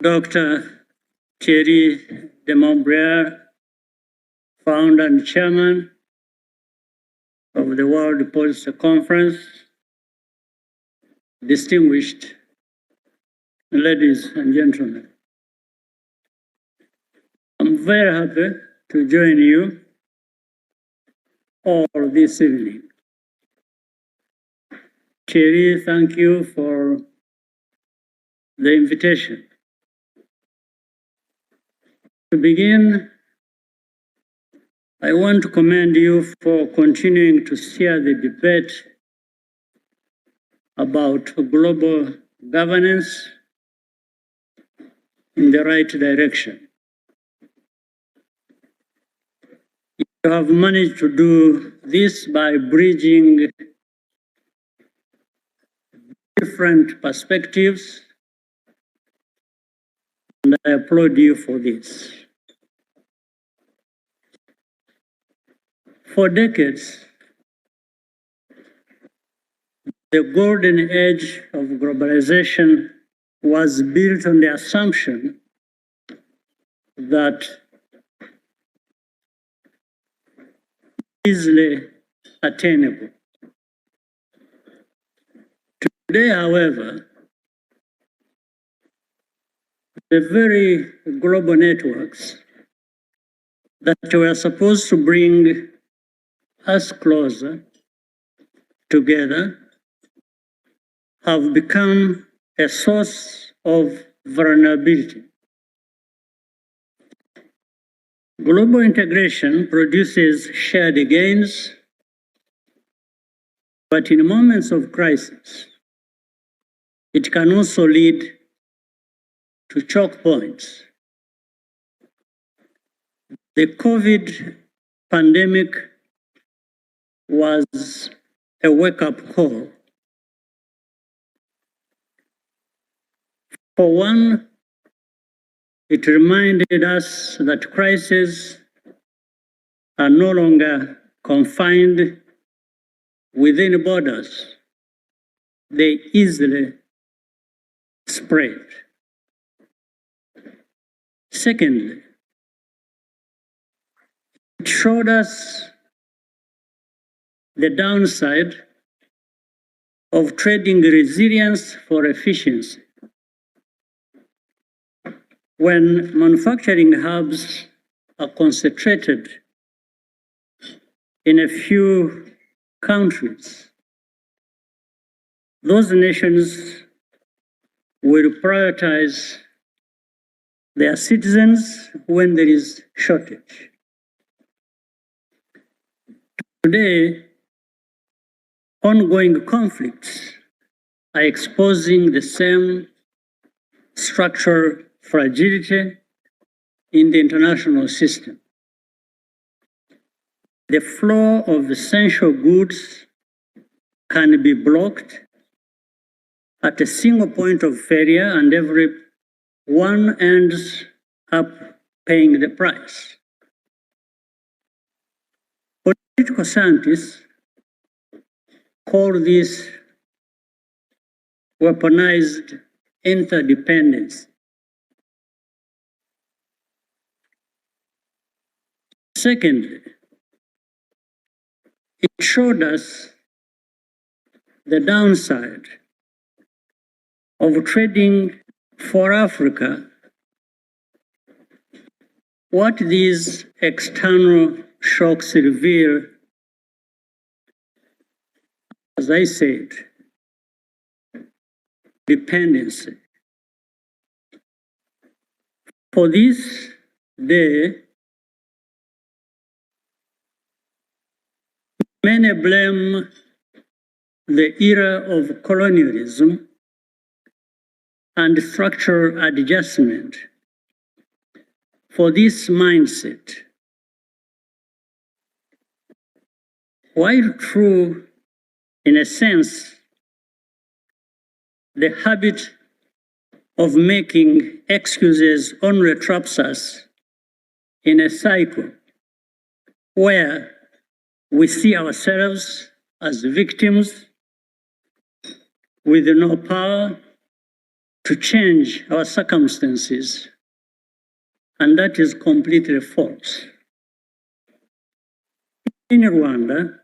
Dr. Thierry de Montbrial, founder and chairman of the World Policy Conference, distinguished ladies and gentlemen. I'm very happy to join you all this evening. Thierry, thank you for the invitation. To begin, I want to commend you for continuing to steer the debate about global governance in the right direction. You have managed to do this by bridging different perspectives, and I applaud you for this. For decades, the golden age of globalization was built on the assumption that easily attainable. Today, however, the very global networks that were supposed to bring us closer together have become a source of vulnerability. Global integration produces shared gains, but in moments of crisis, it can also lead to choke points. The COVID pandemic was a wake-up call. For one, it reminded us that crises are no longer confined within borders. They easily spread. Secondly, it showed us the downside of trading resilience for efficiency. When manufacturing hubs are concentrated in a few countries, those nations will prioritize their citizens when there is shortage. Today, ongoing conflicts are exposing the same structural fragility in the international system. The flow of essential goods can be blocked at a single point of failure, and everyone ends up paying the price. Political scientists call this weaponized interdependence. Secondly, it showed us the downside of trading for Africa. What these external shocks reveal, as I said, dependency. For this day, many blame the era of colonialism and structural adjustment for this mindset. While true, in a sense, the habit of making excuses only traps us in a cycle where we see ourselves as victims with no power to change our circumstances, and that is completely false. In Rwanda,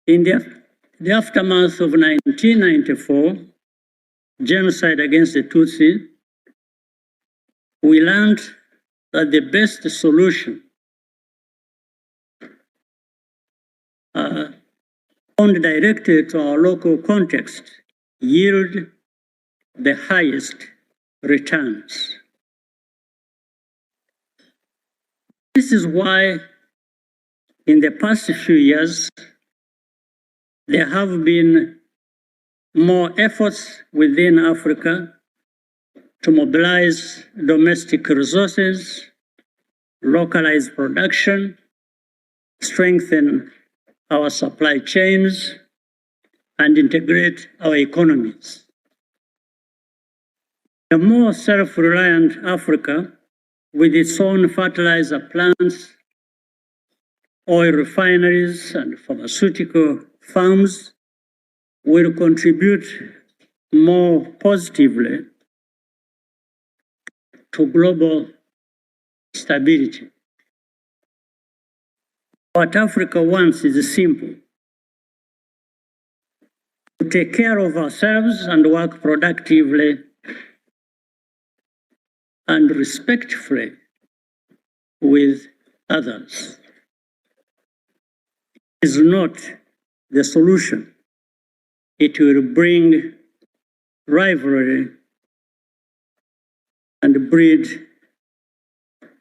in the aftermath of 1994, genocide against the Tutsi, we learned that the best solution found directed to our local context yield the highest returns. This is why in the past few years, there have been more efforts within Africa to mobilize domestic resources, localize production, strengthen our supply chains, and integrate our economies. A more self-reliant Africa, with its own fertilizer plants, oil refineries, and pharmaceutical farms, will contribute more positively to global stability. What Africa wants is simple: to take care of ourselves and work productively and respectfully with others. It is not the solution. It will bring rivalry and breed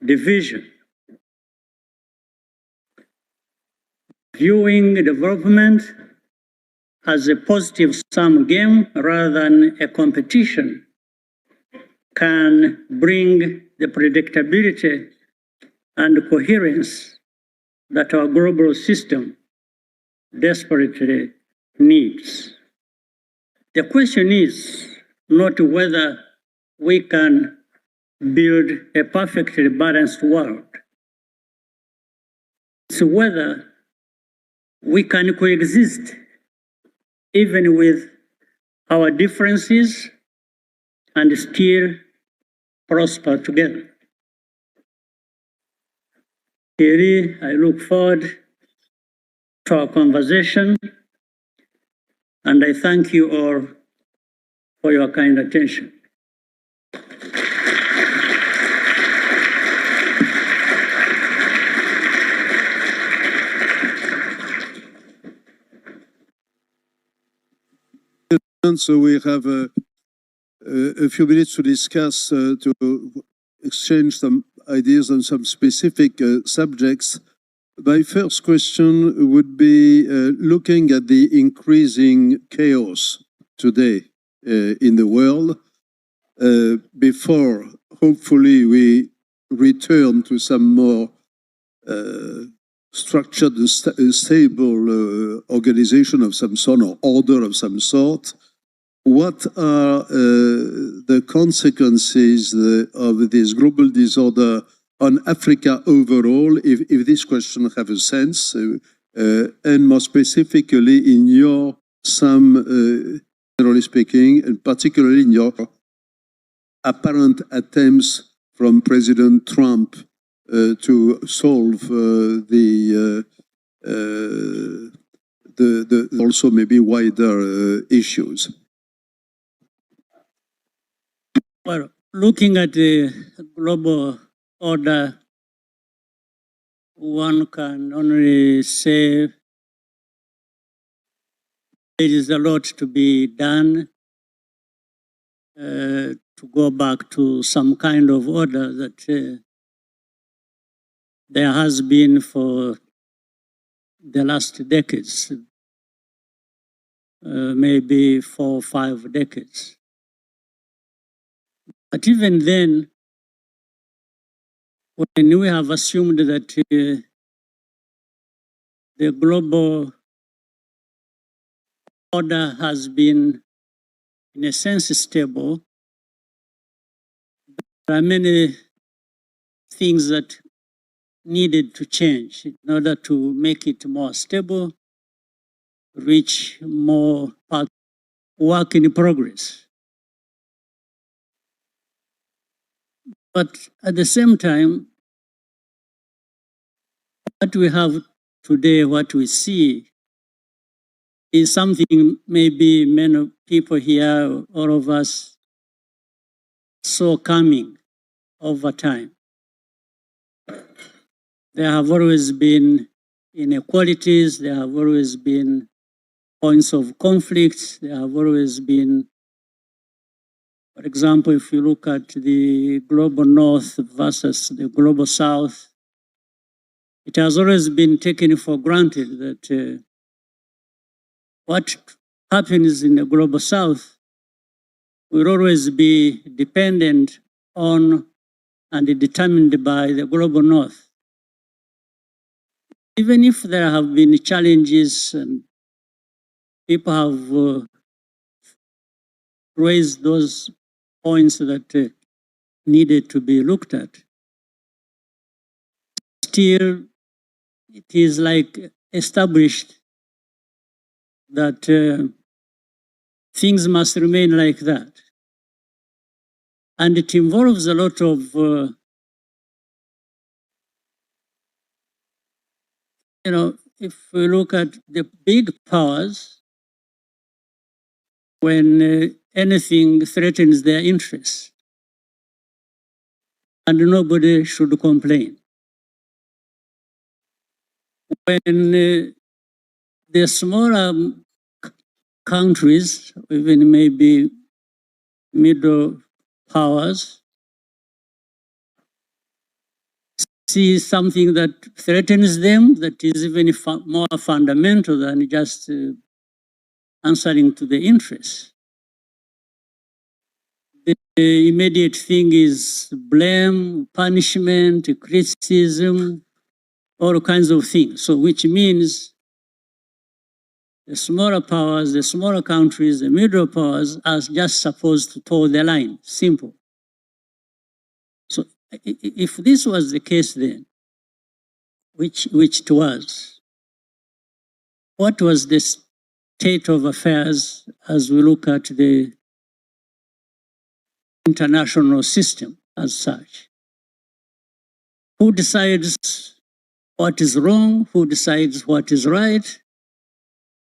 division. Viewing development as a positive sum game rather than a competition can bring the predictability and coherence that our global system desperately needs. The question is not whether we can build a perfectly balanced world. It's whether we can coexist even with our differences and still prosper together. Thierry, I look forward to our conversation, and I thank you all for your kind attention. So we have a few minutes to discuss, to exchange some ideas on some specific subjects. My first question would be looking at the increasing chaos today in the world, before hopefully we return to some more structured, stable organization of some sort or order of some sort. What are the consequences of this global disorder on Africa overall, if this question have a sense, and more specifically in your, generally speaking, and particularly in your apparent attempts from President Trump to solve the also maybe wider issues? Well, looking at the global order, one can only say there is a lot to be done to go back to some kind of order that there has been for the last decades, maybe 4 or 5 decades. But even then, when we have assumed that the global order has been, in a sense, stable, there are many things that needed to change in order to make it more stable, reach more work in progress. But at the same time, what we have today, what we see, is something maybe many people here, all of us, saw coming over time. There have always been inequalities, there have always been points of conflict, there have always been, for example, if you look at the global north versus the global south, it has always been taken for granted that what happens in the global south will always be dependent on and determined by the global north. Even if there have been challenges and people have raised those points that needed to be looked at, still it is like established that things must remain like that. And it involves a lot of, if we look at the big powers, when anything threatens their interests, and nobody should complain. When the smaller countries, even maybe middle powers, see something that threatens them, that is even more fundamental than just answering to the interests. The immediate thing is blame, punishment, criticism, all kinds of things. So which means the smaller powers, the smaller countries, the middle powers are just supposed to toe the line. Simple. So if this was the case then, which it was, what was the state of affairs as we look at the international system as such? Who decides what is wrong? Who decides what is right?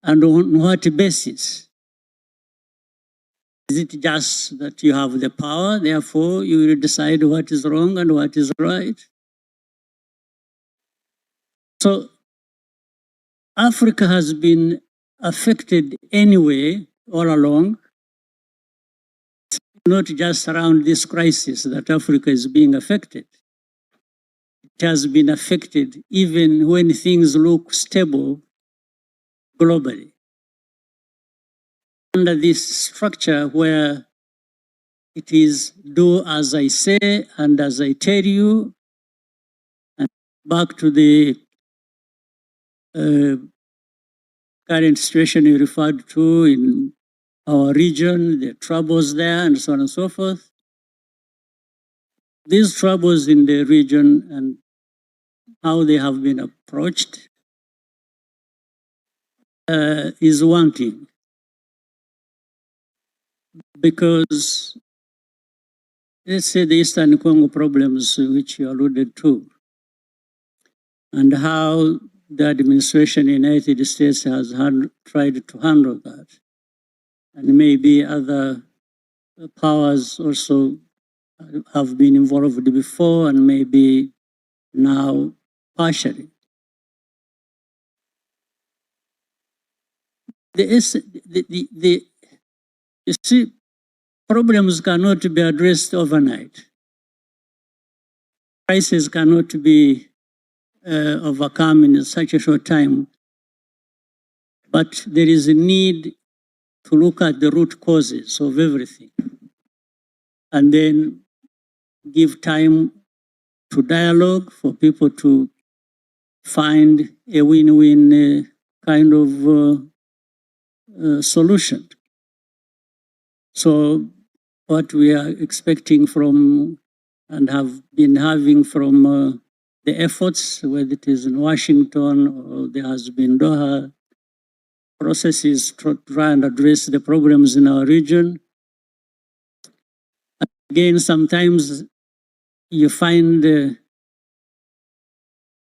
And on what basis? Is it just that you have the power, therefore you will decide what is wrong and what is right? So Africa has been affected anyway all along. It's not just around this crisis that Africa is being affected. It has been affected even when things look stable globally. Under this structure where it is do as I say and as I tell you, and back to the current situation you referred to in our region, the troubles there and so on and so forth. These troubles in the region and how they have been approached is one thing. Because let's say the Eastern Congo problems which you alluded to, and how the administration in the United States has tried to handle that. And maybe other powers also have been involved before and maybe now partially. You see, problems cannot be addressed overnight. Crises cannot be overcome in such a short time. But there is a need to look at the root causes of everything and then give time to dialogue for people to find a win-win kind of solution. So what we are expecting from and have been having from the efforts, whether it is in Washington or there has been Doha processes to try and address the problems in our region. Again, sometimes you find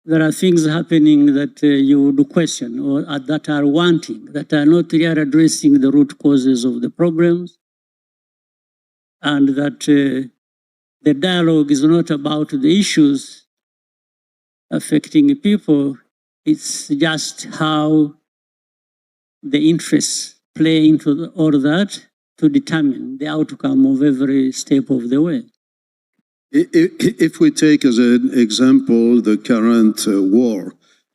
there are things happening that you would question or that are wanting, that are not really addressing the root causes of the problems, and that the dialogue is not about the issues affecting people. It's just how the interests play into all that to determine the outcome of every step of the way. If we take as an example the current war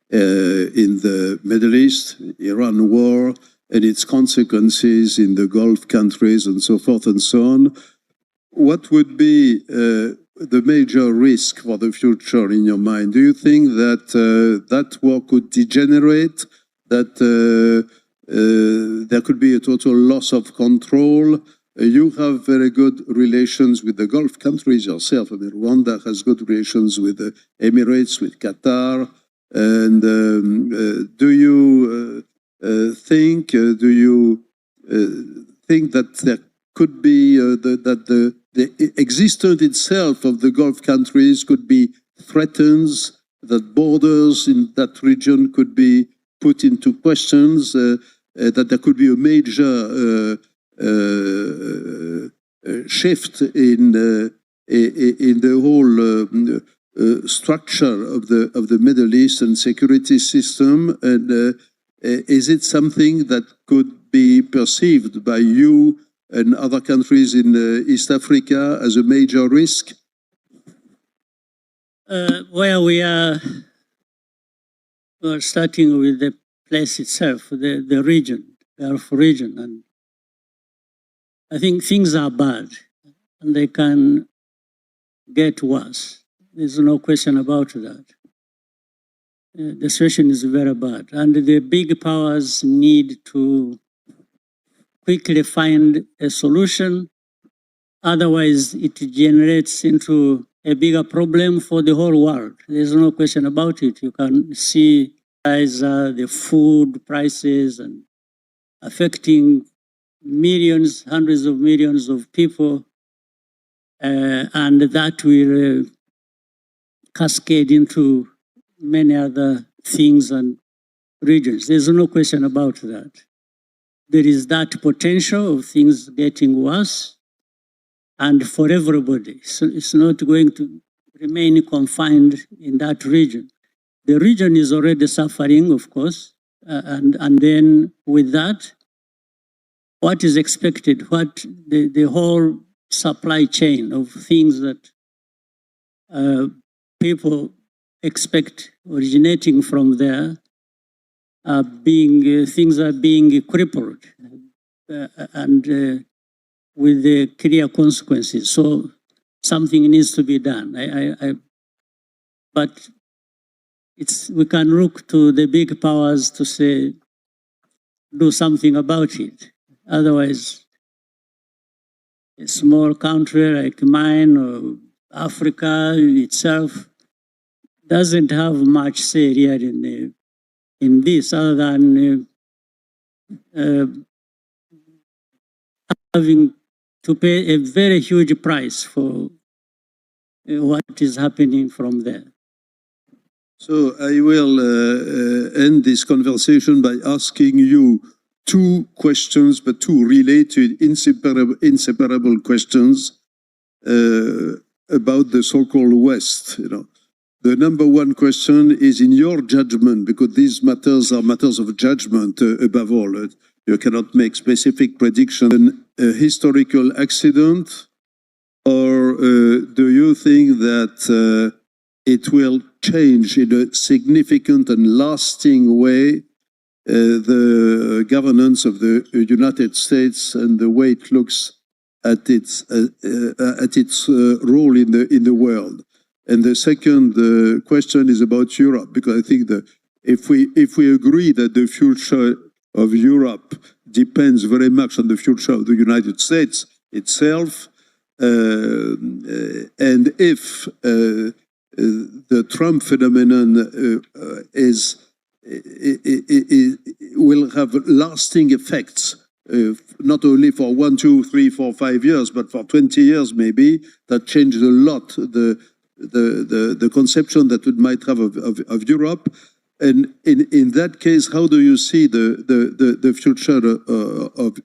in the Middle East, Iran war, and its consequences in the Gulf countries and so forth and so on, what would be the major risk for the future in your mind? Do you think that that war could degenerate, that there could be a total loss of control? You have very good relations with the Gulf countries yourself. I mean, Rwanda has good relations with the Emirates, with Qatar. And do you think that there could be that the existence itself of the Gulf countries could be threatened, that borders in that region could be put into questions, that there could be a major shift in the whole structure of the Middle Eastern security system? And is it something that could be perceived by you and other countries in East Africa as a major risk? Well, we're starting with the place itself, the region, the Gulf region, and I think things are bad and they can get worse. There's no question about that. The situation is very bad, and the big powers need to quickly find a solution. Otherwise, it generates into a bigger problem for the whole world. There's no question about it. You can see the food prices and affecting millions, hundreds of millions of people, and that will cascade into many other things and regions. There's no question about that. There is that potential of things getting worse, and for everybody. So it's not going to remain confined in that region. The region is already suffering, of course, and then with that, what is expected, what the whole supply chain of things that people expect originating from there are things are being crippled and with the clear consequences. So something needs to be done. But we can look to the big powers to say, do something about it. Otherwise, a small country like mine or Africa itself doesn't have much say here in this, other than having to pay a very huge price for what is happening from there. So I will end this conversation by asking you two questions, but two related, inseparable questions about the so-called West. You know, the number one question is, in your judgment, because these matters are matters of judgment above all. You cannot make specific prediction. A historical accident, or do you think that it will change in a significant and lasting way the governance of the United States and the way it looks at its role in the world? And the second question is about Europe, because I think that if we agree that the future of Europe depends very much on the future of the United States itself, and if the Trump phenomenon will have lasting effects, not only for 1, 2, 3, 4, 5 years, but for 20 years maybe, that changes a lot the the conception that we might have of Europe. And in that case, how do you see the future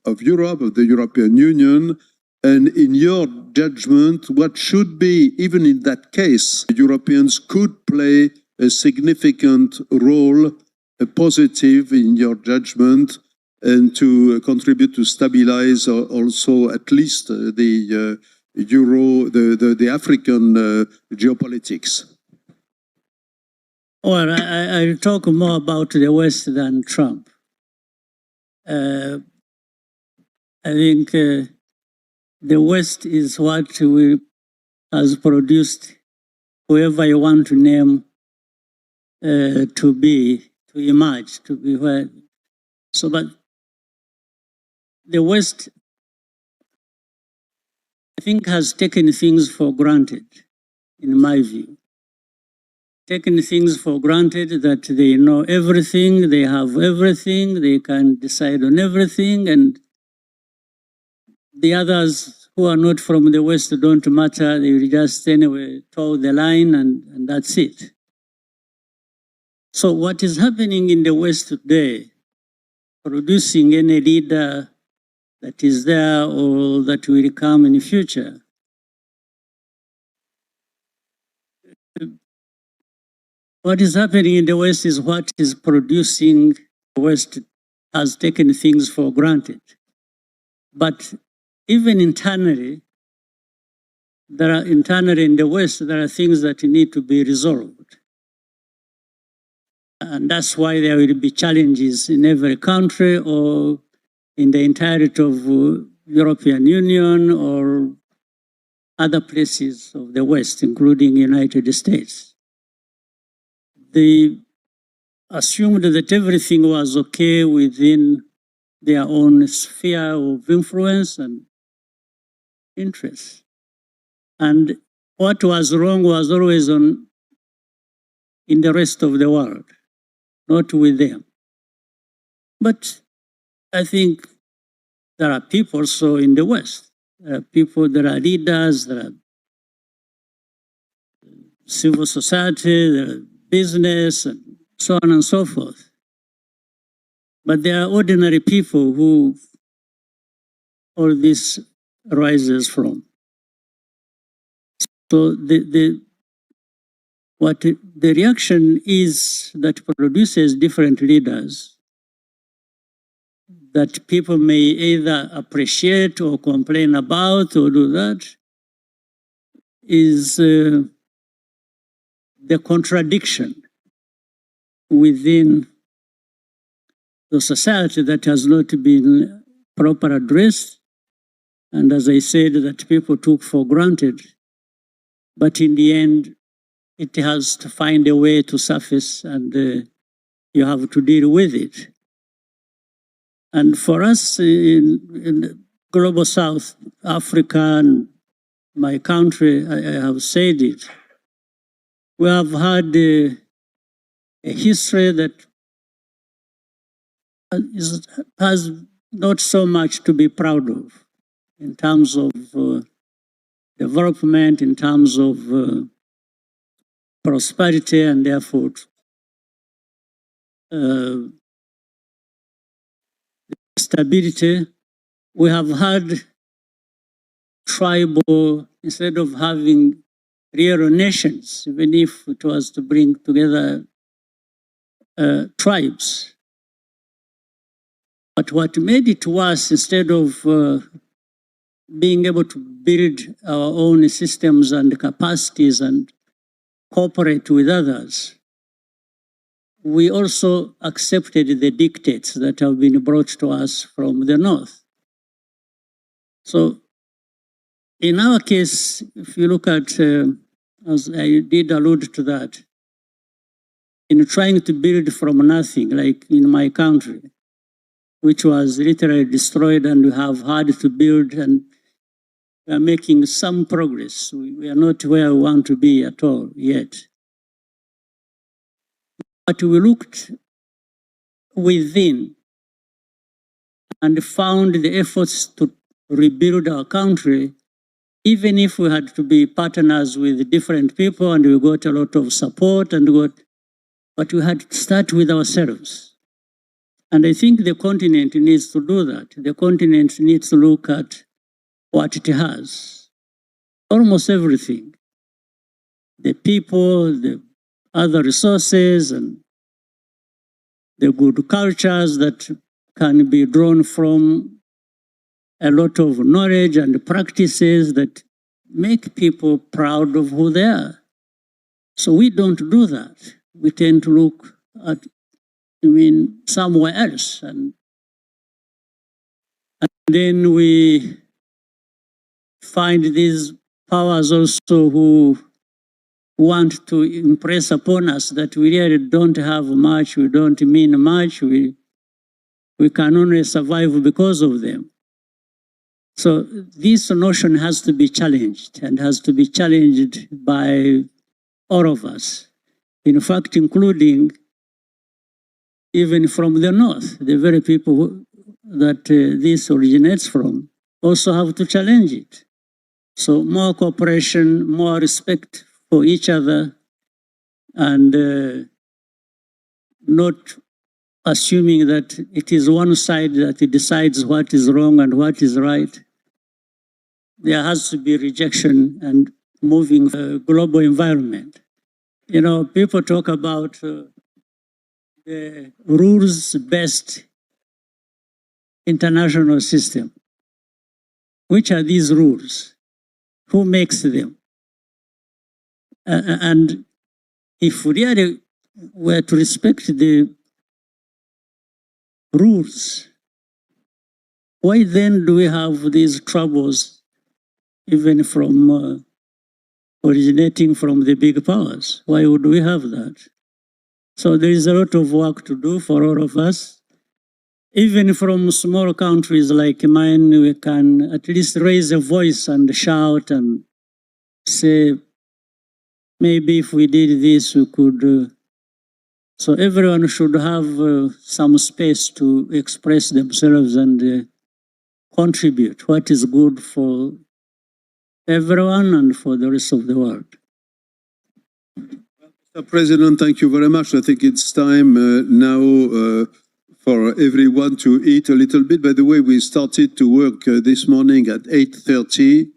of Europe, of the European Union? And in your judgment, what should be, even in that case, Europeans could play a significant role, a positive in your judgment, and to contribute to stabilize also at least the the African geopolitics? Well, I talk more about the West than Trump. I think the West is what has produced whoever you want to name to emerge, to be where. So, but the West, I think, has taken things for granted, in my view. Taken things for granted that they know everything, they have everything, they can decide on everything, and the others who are not from the West don't matter. They will just anyway toe the line and that's it. So what is happening in the West today, producing any leader that is there or that will come in the future, what is happening in the West is what is producing the West has taken things for granted. But even internally in the West, there are things that need to be resolved. And that's why there will be challenges in every country or in the entirety of European Union or other places of the West, including United States. They assumed that everything was okay within their own sphere of influence and interest. And what was wrong was always in the rest of the world, not with them. But I think there are people also in the West. There are people, there are leaders, there are civil society, there are business, and so on and so forth. But there are ordinary people who all this rises from. So the reaction is that produces different leaders that people may either appreciate or complain about or do that is the contradiction within the society that has not been properly addressed, and as I said, that people took for granted. But in the end, it has to find a way to surface, and you have to deal with it. And for us in global South Africa and my country, I have said it, we have had a history that has not so much to be proud of in terms of development, in terms of prosperity, and therefore stability. We have had tribal, instead of having real nations, even if it was to bring together tribes. But what made it worse, instead of being able to build our own systems and capacities and cooperate with others, we also accepted the dictates that have been brought to us from the North. So in our case, if you look at, as I did allude to that, in trying to build from nothing, like in my country, which was literally destroyed, and we have had to build, and we are making some progress. We are not where we want to be at all yet. But we looked within and found the efforts to rebuild our country even if we had to be partners with different people and we got a lot of support but we had to start with ourselves. And I think the continent needs to do that. The continent needs to look at what it has. Almost everything. The people, the other resources, and the good cultures that can be drawn from a lot of knowledge and practices that make people proud of who they are. So we don't do that. We tend to look at, somewhere else. And then we find these powers also who want to impress upon us that we really don't have much, we don't mean much, we can only survive because of them. So this notion has to be challenged and has to be challenged by all of us. In fact, including even from the north, the very people that this originates from also have to challenge it. So more cooperation, more respect for each other, and not assuming that it is one side that decides what is wrong and what is right. There has to be rejection and moving global environment. People talk about the rules-based international system. Which are these rules? Who makes them? And if we really were to respect the rules, why then do we have these troubles, even from originating from the big powers? Why would we have that? So there is a lot of work to do for all of us. Even from small countries like mine, we can at least raise a voice and shout and say, maybe if we did this, we could. So everyone should have some space to express themselves and contribute what is good for everyone and for the rest of the world. Mr. President, thank you very much. I think it's time now for everyone to eat a little bit. By the way, we started to work this morning at 8:30.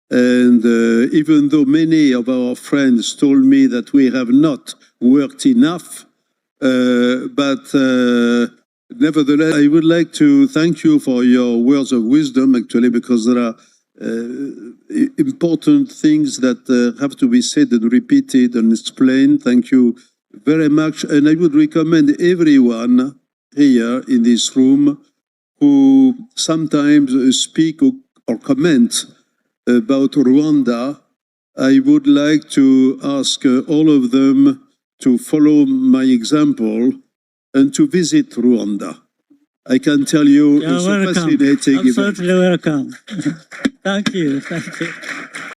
And even though many of our friends told me that we have not worked enough, but nevertheless, I would like to thank you for your words of wisdom, actually, because there are important things that have to be said and repeated and explained. Thank you very much. And I would recommend everyone here in this room who sometimes speak or comment about Rwanda, I would like to ask all of them to follow my example and to visit Rwanda. I can tell you, You're it's welcome. a fascinating event. Absolutely welcome. Thank you. Thank you.